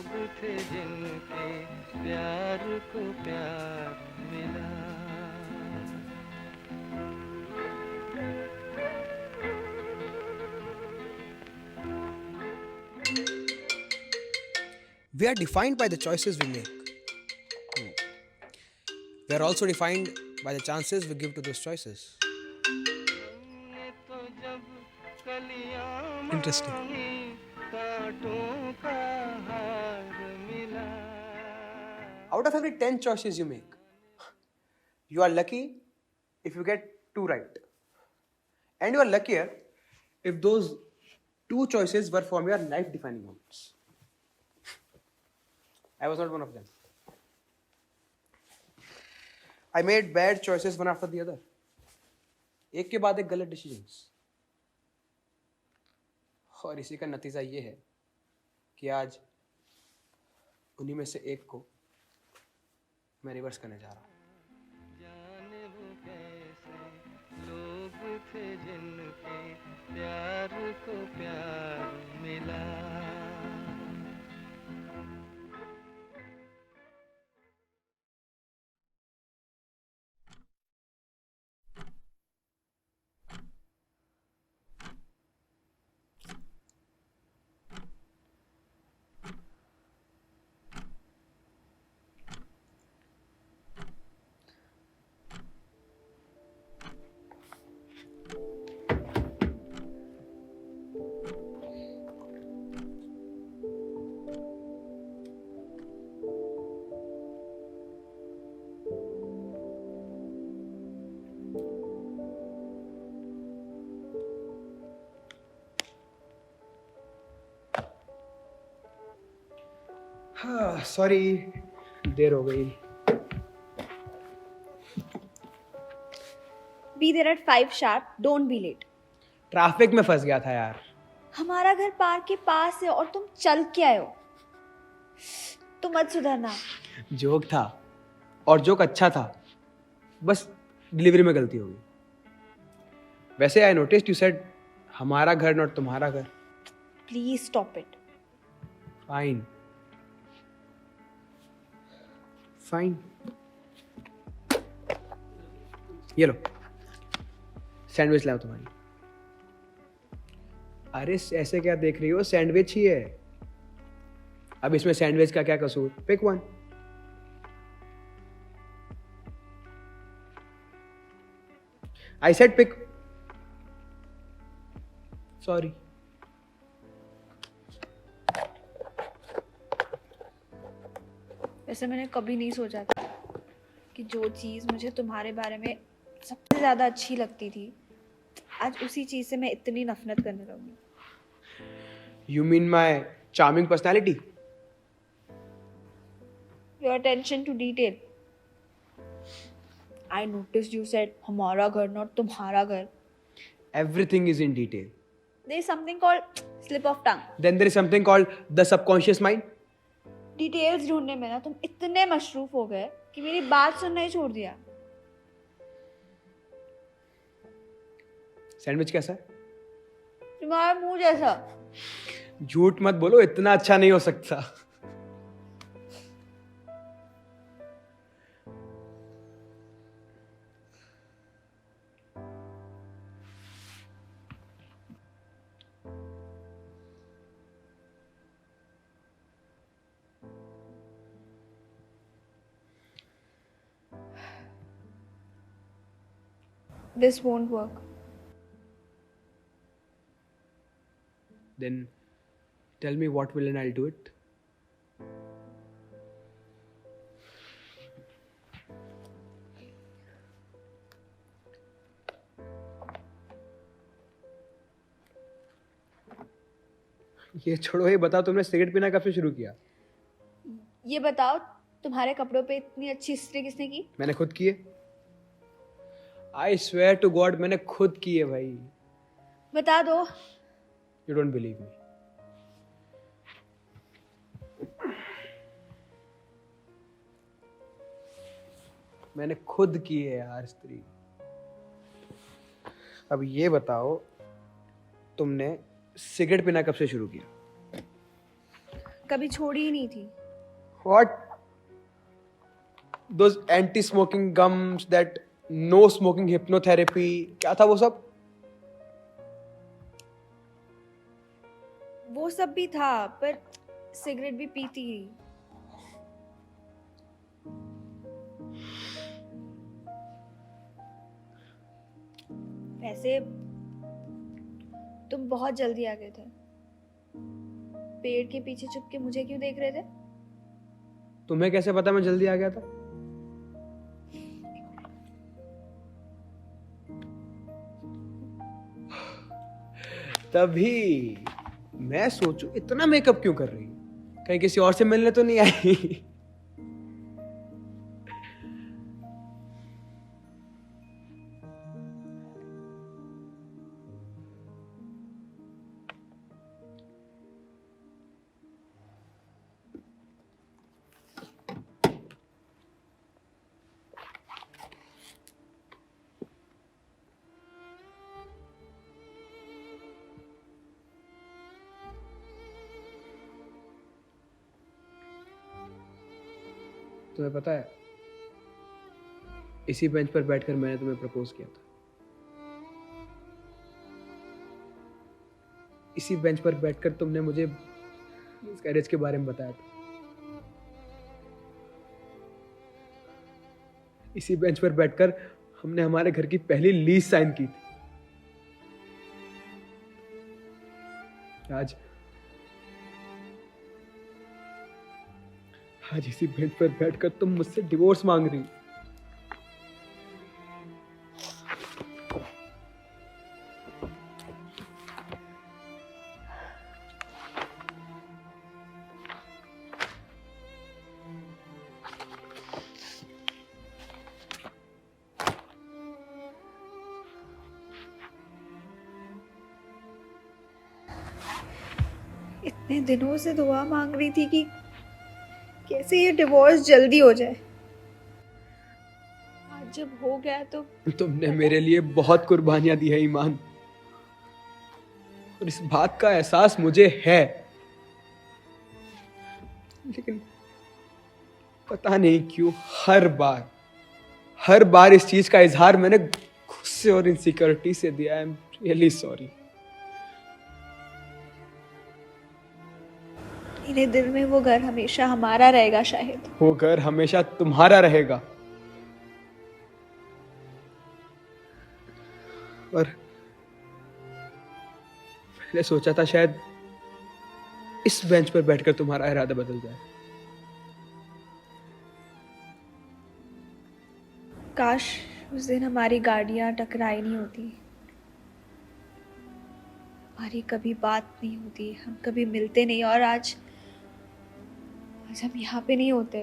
लोग थे जिनके प्यार को प्यार मिला। We are defined by the choices we make. We are also defined by the chances we give to those choices. हमने तो जब कलियां Interesting. मांगी कांटों का हार मिला। Out of every 10 choices you make, you are lucky if you get 2 right. And you are luckier if those 2 choices were from your life defining moments. I was not one of them. I made bad choices one after the other. एक के बाद एक गलत decisions, और इसी का नतीजा ये है कि आज उन्हीं में से एक को मैं रिवर्स करने जा रहा हूँ। जाने वो कैसे लोग थे जिनके प्यार को प्यार मिला। सॉरी, देर हो गई। Be there at 5 sharp, don't be late. Traffic में फंस गया था यार। हमारा घर पार्क के पास है और तुम चल के आए हो। तुम मत सुधरना। जोक था, और जोक अच्छा था, बस डिलीवरी में गलती हो गई। वैसे आई नोटिस्ड यू सेड हमारा घर नॉट तुम्हारा घर। Please stop it. Fine fine, ये लो सैंडविच लाओ तुम्हारी। अरे ऐसे क्या देख रही हो, सैंडविच ही है। अब इसमें सैंडविच का क्या कसूर? Pick one. I said pick. Sorry. वैसे मैंने कभी नहीं सोचा था कि जो चीज़ मुझे तुम्हारे बारे में सबसे ज़्यादा अच्छी लगती थी, आज उसी चीज़ से मैं इतनी नफरत करने लगूंगी। You mean my charming personality? Your attention to detail. I noticed you said हमारा घर not तुम्हारा घर. Everything is in detail. There is something called slip of tongue. Then there is something called the subconscious mind. Details ढूंढने में ना तुम इतने मशरूफ हो गए कि मेरी बात सुनना ही छोड़ दिया। सैंडविच कैसा है? तुम्हारा मुंह जैसा। झूठ मत बोलो, इतना अच्छा नहीं हो सकता। This won't work. Then tell me what will and I'll do it. ये छोड़ो, ये बताओ तुमने सिगरेट पीना कब से शुरू किया? ये बताओ तुम्हारे कपड़ों पे इतनी अच्छी इस्त्री किसने की? मैंने खुद किए। आई स्वेयर टू गॉड, मैंने खुद किए भाई। बता दो। You don't believe me. मैंने खुद की है यार इस्त्री। अब ये बताओ तुमने सिगरेट पीना कब से शुरू किया? कभी छोड़ी ही नहीं थी। What? Those anti-smoking gums, that no smoking hypnotherapy, क्या था वो सब? वो सब भी था, पर सिगरेट भी पीती ही। वैसे तुम बहुत जल्दी आ गए थे। पेड़ के पीछे छुप के मुझे क्यों देख रहे थे? तुम्हें कैसे पता मैं जल्दी आ गया था? तभी मैं सोचूं इतना मेकअप क्यों कर रही है? कहीं किसी और से मिलने तो नहीं आई? तुम्हें पता है, इसी बेंच पर बैठकर मैंने तुम्हें प्रपोज किया था। इसी बेंच पर बैठकर तुमने मुझे मिसकैरेज के बारे में बताया था। इसी बेंच पर बैठकर हमने हमारे घर की पहली लीज साइन की थी। आज इसी बेंच पर बैठकर तुम मुझसे डिवोर्स मांग रही हो। इतने दिनों से दुआ मांग रही थी कि कैसे ये डिवोर्स जल्दी हो जाए। आज जब हो गया तो तुमने मेरे लिए बहुत कुर्बानियां दी है ईमान, और इस बात का एहसास मुझे है, लेकिन पता नहीं क्यों हर बार इस चीज का इजहार मैंने गुस्से और इनसिक्योरिटी से दिया। I am really sorry. मेरे दिल में वो घर हमेशा हमारा रहेगा शाहिद। वो घर हमेशा तुम्हारा रहेगा। और मैंने सोचा था शायद इस बेंच पर बैठकर तुम्हारा इरादा बदल जाए। काश उस दिन हमारी गाड़ियां टकराई नहीं होती, हमारी कभी बात नहीं होती, हम कभी मिलते नहीं, और आज हम यहाँ पे नहीं होते।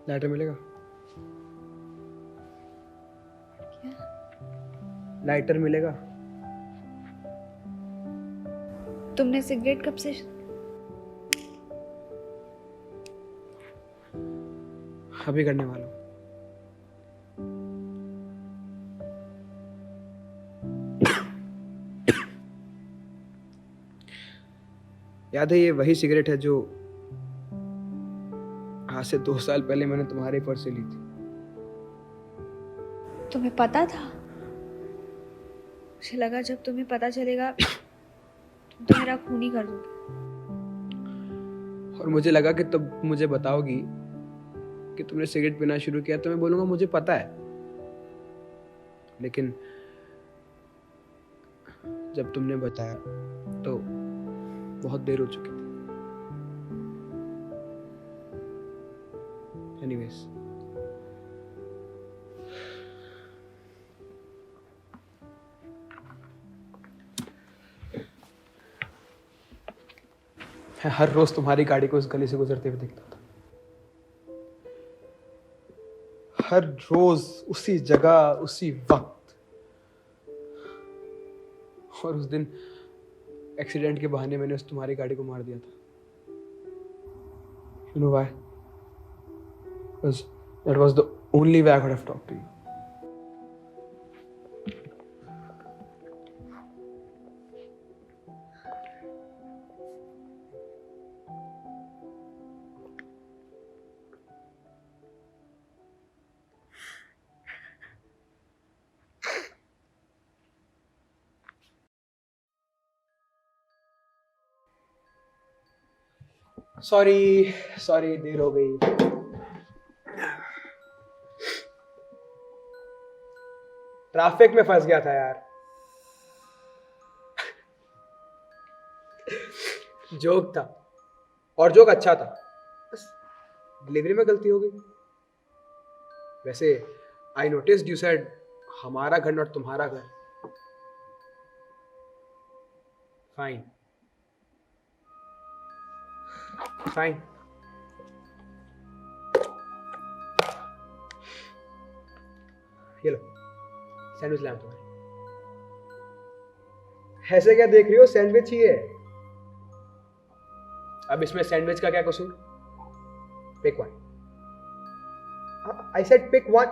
लाइटर मिलेगा? क्या? लाइटर मिलेगा? तुमने सिगरेट कब से? अभी करने वाला हूं। याद है, ये वही सिगरेट है जो आज से 2 साल पहले मैंने तुम्हारे पर्स से ली थी। तुम्हें पता था? मुझे लगा जब तुम्हें पता चलेगा तो मेरा खून ही कर दोगे। और मुझे लगा कि तब मुझे बताओगी कि तुमने सिगरेट पीना शुरू किया, तो मैं बोलूंगा मुझे पता है। लेकिन जब तुमने बताया तो बहुत देर हो चुकी थी। एनीवेज, मैं हर रोज तुम्हारी गाड़ी को उस गली से गुजरते हुए देखता था। हर रोज उसी जगह, उसी वक्त। और उस दिन एक्सीडेंट के बहाने मैंने उस तुम्हारी गाड़ी को मार दिया था. You know why? Because that was the only way I could have talked to you. Sorry देर हो गई. ट्रैफिक में फंस गया था यार. जोक था और जोक अच्छा था, बस डिलीवरी में गलती हो गई. वैसे आई नोटिस्ड यू सेड हमारा घर नॉट तुम्हारा घर. Fine fine. ये लो सैंडविच लाया तुम्हारे. ऐसे क्या देख रही हो, सैंडविच ही है. अब इसमें सैंडविच का क्या कसूर? Pick one. I said pick one.